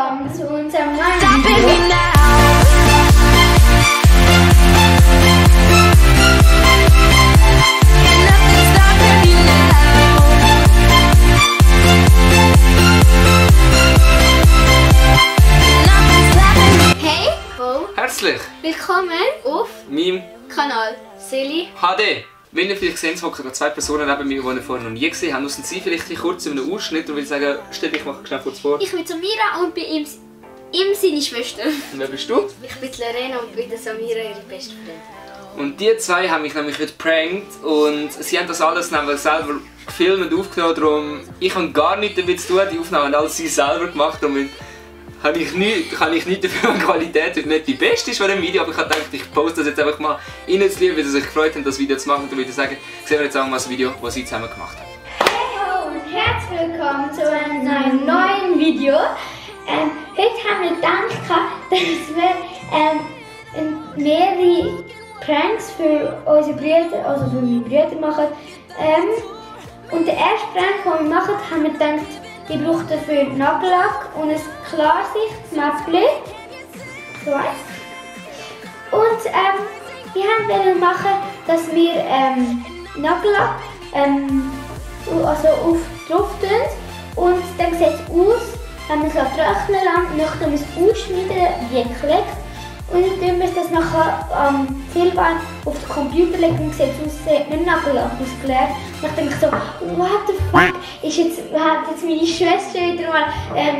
willkommen zu unserem neuen Video. Hey, Bo. Herzlich Willkommen auf meinem Kanal Silly HD. Wenn ihr vielleicht seht, hocken zwei Personen neben mir, die ihr vorher noch nie gesehen habt. Müssen Sie vielleicht kurz in einem Ausschnitt und will sagen, stell dich mal schnell kurz vor. Ich bin Samira und bin ihm seine Schwester. Und wer bist du? Ich bin Lorena und bin Samira, ihre beste Freundin. Und die zwei haben mich nämlich heute geprankt und sie haben das alles nämlich selber gefilmt und aufgenommen. Darum, ich habe gar nichts damit zu tun, die Aufnahmen haben alles sie selber gemacht. Und kann ich nicht dafür, die Qualität nicht die beste ist von dem Video, aber ich habe gedacht, ich poste das jetzt einfach mal ihnen zu lieben, weil sie sich gefreut haben, das Video zu machen. Und dann würde ich sagen, sehen wir jetzt auch mal das Video, das sie zusammen gemacht haben. Hallo und herzlich willkommen zu einem neuen Video. Heute haben wir gedacht, dass wir mehrere Pranks für unsere Brüder, also für meine Brüder machen. Und der erste Prank, den wir machen, haben wir gedacht, ich brauche dafür Nagellack und ein Klarsichtmäppchen. So eins. Und wir wollten machen, dass wir Nagellack also drauf tun. Und dann sieht es aus, wenn man es trocknen lässt, und dann wir es ausschneiden wie ein Kleck. Und dann tun wir das nachher am Zielband auf den Computer legen und sieht es aus, mit Nagellack ausgelegt. Und ich denke so, what the fuck, hat jetzt meine Schwester wieder mal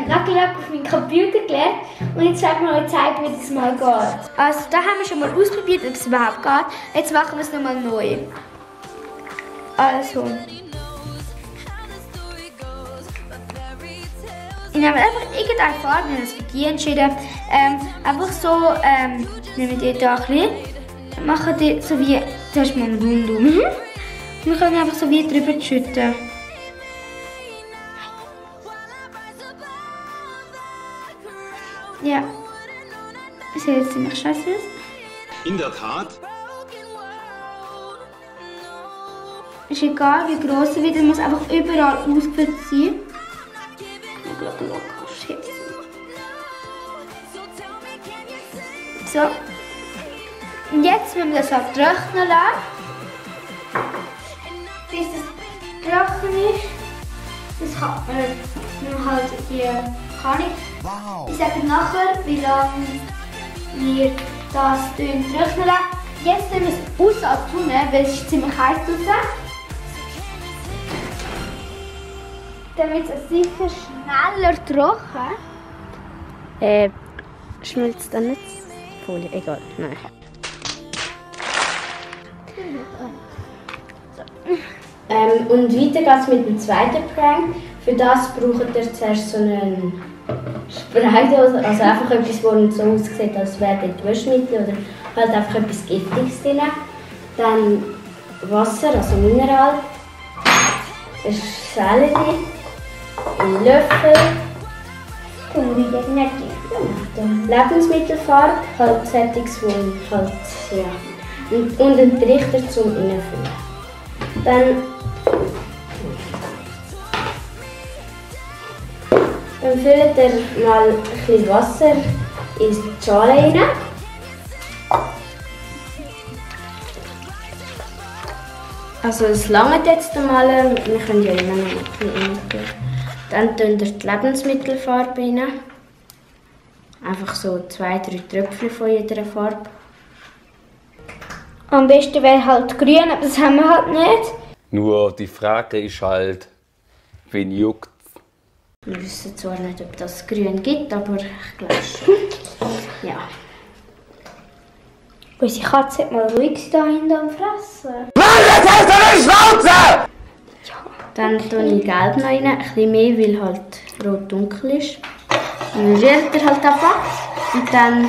Nagellack auf meinen Computer gelegt. Und jetzt werden wir euch zeigen, wie das mal geht. Also da haben wir schon mal ausprobiert, ob es überhaupt geht. Jetzt machen wir es nochmal neu. Also. Ich nehme einfach irgendeine Farbe, wir haben uns für die entschieden. Einfach so, nehmen wir die hier ein bisschen, machen die so wie, zuerst mal einen Rundum. Und wir können einfach so wie drüber schütten. Ja, das sieht jetzt ziemlich scheiße aus. In der Tat. Ist egal wie gross es wird, es muss einfach überall ausgefüllt sein. So. Und jetzt müssen wir das halt trocknen lassen. Bis es trocken ist. Das kann man halt hier kann ich. Wow. Ich sage nachher, wie lange wir das trocknen lassen. Jetzt nehmen wir es aus als Tonne, weil es ist ziemlich heiß draußen. Damit es sicher schneller trocken. Schmilzt dann nicht die Folie? Egal, nein. Und weiter geht es mit dem zweiten Prank. Für das braucht ihr zuerst so einen Spraydose, also einfach etwas, das nicht so aussieht, als wäre dort Waschmittel oder halt einfach etwas Giftiges drin. Dann Wasser, also Mineral, eine Schale drin, ein Löffel, Lebensmittelfarbe, halt Sättigungswohl, halt, ja. Und einen Trichter zum Reinfüllen. Dann füllt ihr mal ein bisschen Wasser in die Schale rein. Also es langt jetzt einmal, wir können ja immer noch ein bisschen reintun. Dann tun ihr die Lebensmittelfarbe rein. Einfach so 2-3 Tröpfchen von jeder Farbe. Am besten wäre halt grün, aber das haben wir halt nicht. Nur die Frage ist halt, wen juckt. Wir wissen zwar nicht, ob das grün gibt, aber ich glaube schon. Ja. Unsere Katze hat mal ruhig da hinten am Fressen. Dann tue ich Gelb noch rein, ein bisschen mehr, weil halt rot dunkel ist. Dann rührt ihr halt einfach. Und dann,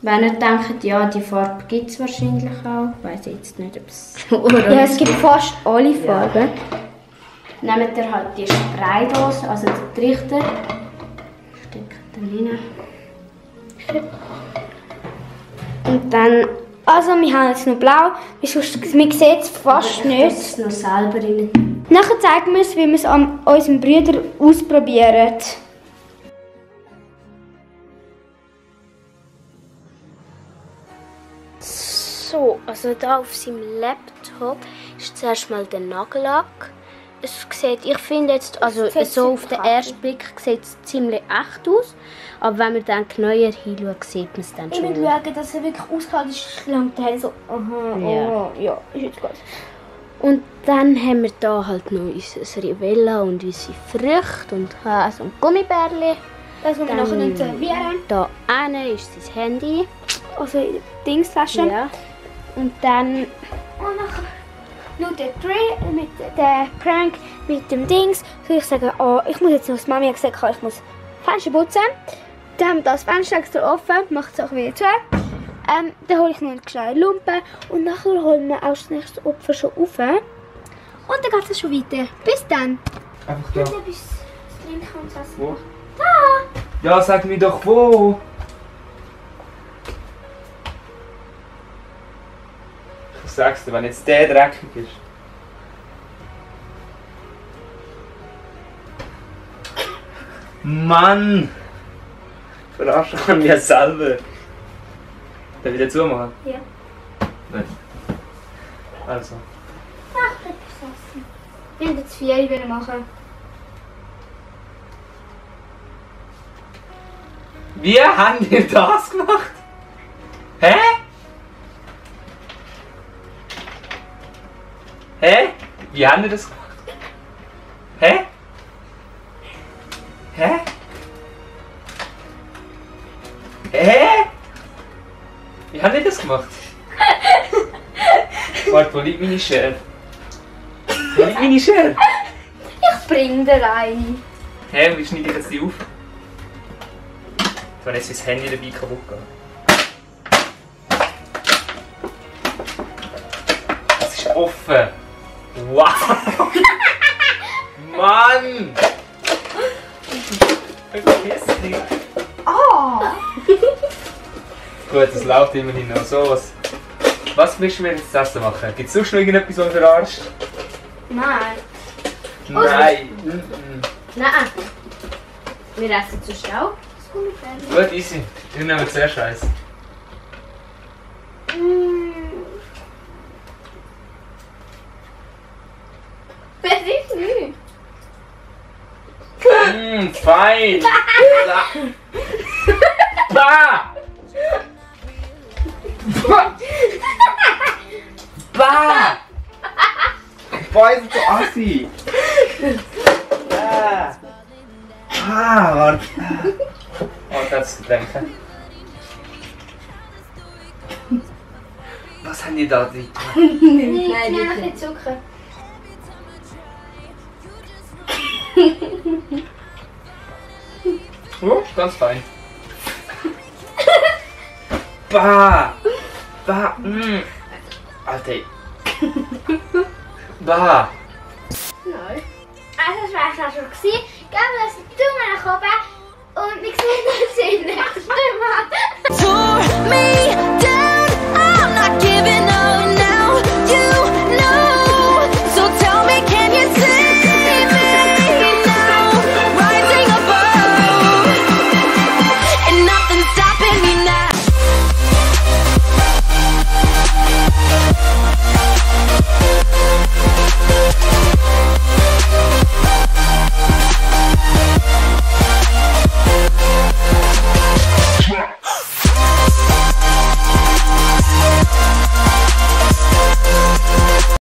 wenn ihr denkt, ja, die Farbe gibt es wahrscheinlich auch. Ich weiss jetzt nicht, ob es orange Ja, es gibt fast alle Farben. Nehmt ihr halt die Spraydose, also den Trichter. Steckt den rein. Und dann, Also wir haben jetzt noch blau, man sieht es fast nicht. es noch selber rein. Nachher zeigen wir uns, wie wir es an unseren Brüdern ausprobieren. Also da auf seinem Laptop ist zuerst mal der Nagellack. Es sieht, ich finde jetzt, also so auf den ersten Blick sieht es ziemlich echt aus. Aber wenn man dann genauer hinschaut, sieht man es dann schon. Ich will schauen, dass er wirklich ausgehalten ist. Und dann so, aha, ja, ist jetzt gut. Und dann haben wir da halt noch unser Rivella und unsere Früchte und Käse und Gummibärli. Das müssen wir nachher nicht servieren. Da hinten ist sein Handy. Also in der Dingstasche. Ja. Und dann Und nachher nur der Prank mit dem Dings. Soll ich sagen, oh, ich muss jetzt noch, Mami hat gesagt, ich muss Fenster putzen. Dann haben wir das Fenster extra offen, macht es auch wieder zu. Dann hole ich noch eine kleine Lumpe und nachher holen wir auch das nächste Opfer schon rauf. Und dann geht es schon weiter. Bis dann. Einfach da. Und etwas zu trinken und zu essen. Wo? Ja, sag mir doch wo. Ich sag's dir, wenn jetzt der dreckig ist. Mann! Verarsch mich ja selber. Darf ich wieder zumachen? Ja. Gut. Also. Ach, das ist essen. Wir haben jetzt 4 machen. Wie habt ihr das gemacht? Hä? Hä? Wie habt ihr das gemacht? Hä? Hä? Hä? Wie habt ihr das gemacht? Warte, wo liegt meine Schere? Wo liegt meine Schere? Ich bring dir eine. Hä, wie schneide ich jetzt die auf? Ich habe jetzt mein Handy dabei kaputt gehen. Es ist offen. Wow! Mann! Vergiss nicht. Oh! Gut, es läuft immerhin noch so. Was willst du mir jetzt zu essen machen? Gibt es sonst noch irgendetwas, was verarscht? Nein. Nein! nein. Wir essen zu Stau. Das Gummibärli. Gut, easy. Wir nehmen zuerst eins. Das ist nicht. Fein! Bah! Bah! Boah, ist so assi! Warte. Oh, das Getränk. Was haben die da drin? Nein, noch ein bisschen Zucker. Oh, ganz fein. Bah! Bah! Alter. Bah! Nein. Also das war es auch schon. Geben wir uns einen Daumen nach oben und wir sehen uns im nächsten Mal. Tore me down, I'm not giving up.